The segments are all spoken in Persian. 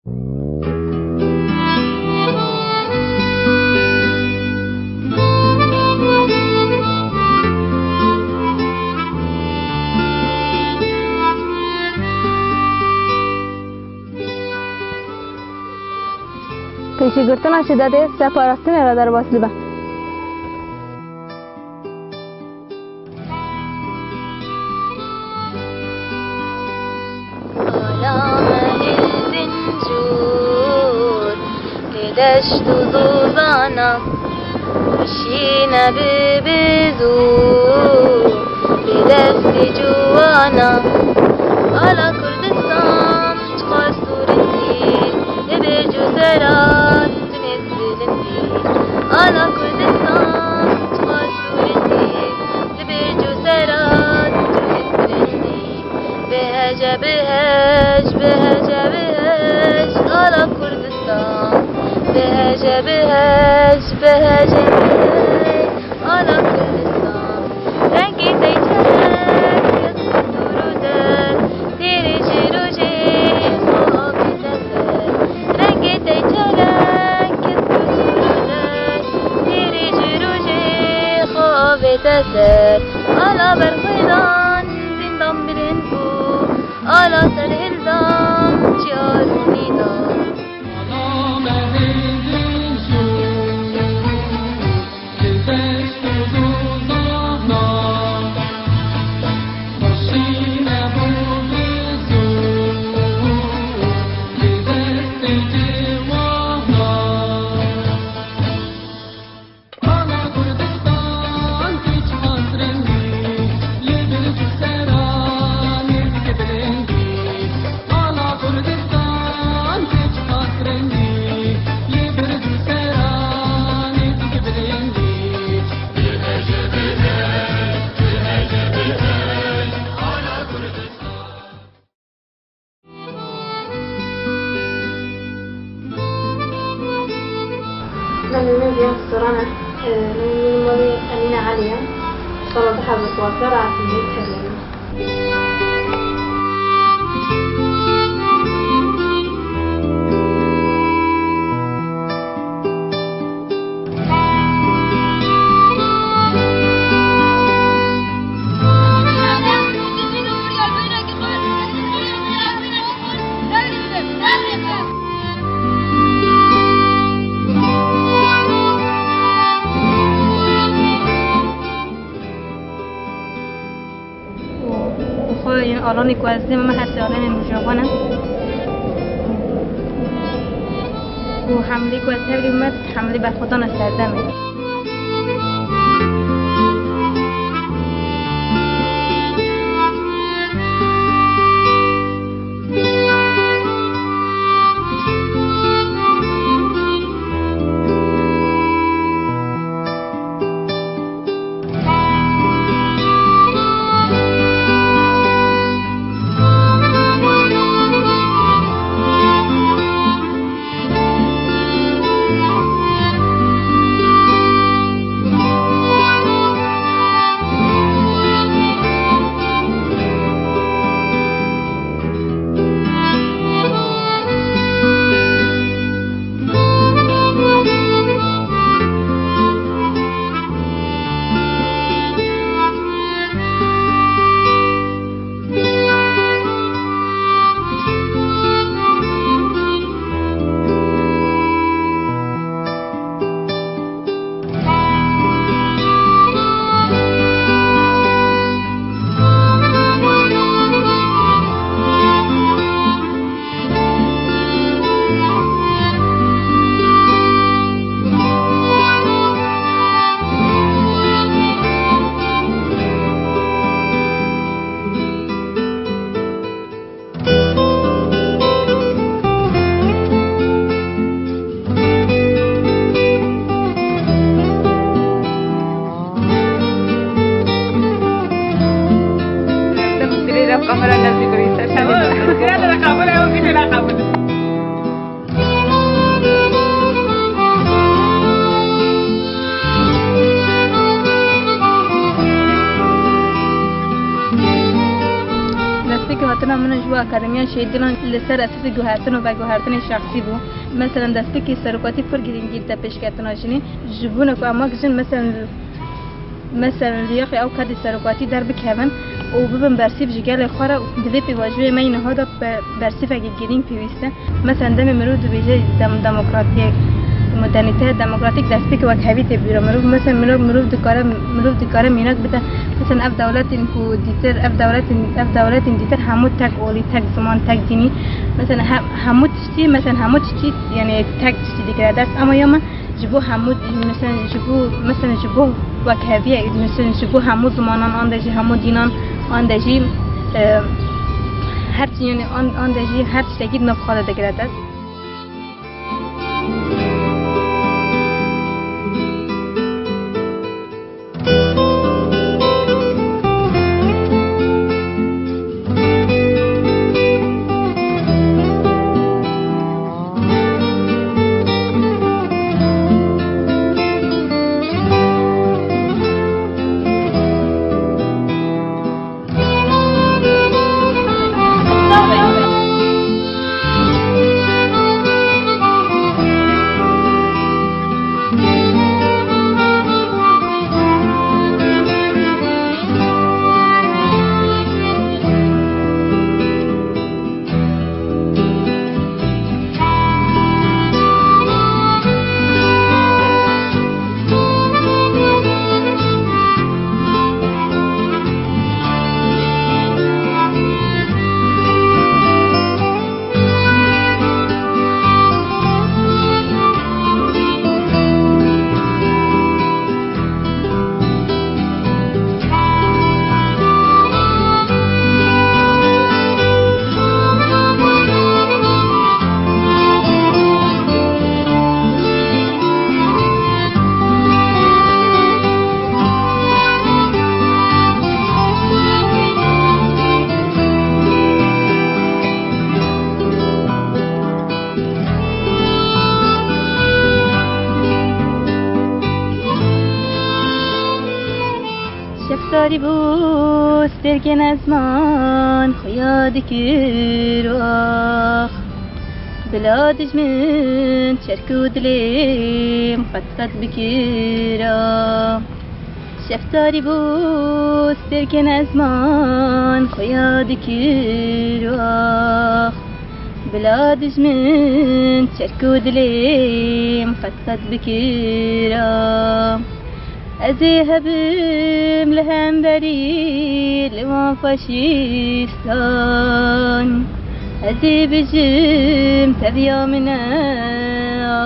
پیشی گرتن شدت سپارستن را در واسلی با دشت و زوزانا شینه بزور به دست جوانا آلا کردستان چخوا سورندی به جزرات نزلندی آلا کردستان چخوا سورندی به جزرات نزلندی بهج بهج بهج بهج آلا کردستان بهج بهج بهج بهج آلا کردستان رنگی دیچرک یز دروده تیری جیروجی خوابی دسر رنگی دیچرک یز دروده تیری جیروجی خوابی دسر آلا برخیدان زندان برین بو آلا سرهلدان چیارونی دان سرانة من مولي أمينة عالية صلاة حفظ وصار عسلية تهلين آلانی که از دیم من هستی آلانی مجابانم و حملی که از هفری اومد حملی بر خودان استردمه اکادمیان شهید دلان لسر اساس گوهرتن و گوهرتن شخصی بو مثلا دستی که سرکاتی پر گرینگی تا پیش کردن آجنی جبونه که اما کجن مثلا لیاقی او کدی سرکاتی در بکمن و ببین برسیف جگل خورا دوی پیواجوی من هادا برسیف اگه گرینگ پیوسته مثلا دم مرود بیجه دموکراتیک مدرنیته دموکراتیک دستی که وقت هویت بیرون مثلا مرود دکاره میناک بده مثلا اف دولت این کو دیتر اف دولت این دیتر همو تک اولی تک زمان تک دینی مثلا همو تشتی مثلا همو تشتی یعنی تک تشتی دیگه دست اما یوم جبو همو مثلا جبو وقت هویه مثلا جبو همو زمانان آن دجی همو دینان آن دجی هر چی یعنی آن دجی هر چی تگید نفخاله دیگه دست شفتاری بوست درگن از من خیاد کراخ بلادش من چرکو دلیم خط بکرا شفتاری بوست درگن از من خیاد کراخ بلادش من چرکو دلیم خط بکرا ازی هبم لهم بری لوان فاشیستان ازی بجم تبیا من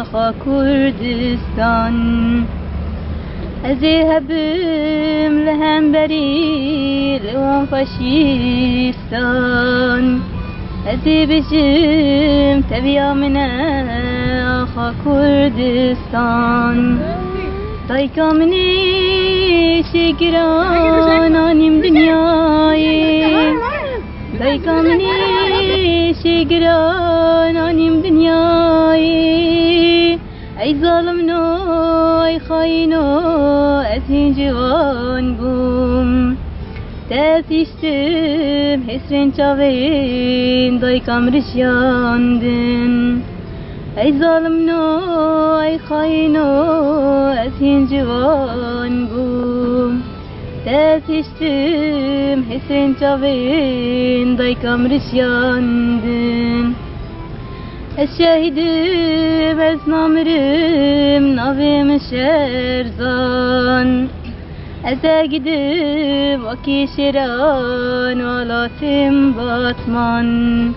آخا کردستان ازی هبم لهم بری لوان فاشیستان ازی بجم تبیا من آخا کردستان دایکا منی شگران آنیم دنیای دایکا منی شگران آنیم دنیای ای ظالم نو ای خاین نو از این جوان بوم دستیشتم حسرین چاوین دایکام رشیاندن ای ظالم نو ای خاین نو از این جوان بوم دستیشتم حسرین چاوین دایکام رشیاندن از شهیدم از نامرم ناویم شرزان از اگیدم وکی شیران والاتم باتمان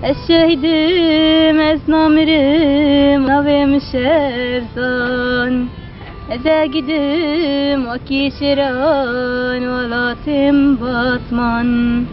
از شهیدم از نامرم ناویم شرزان از اگیدم وکی شیران والاتم باتمان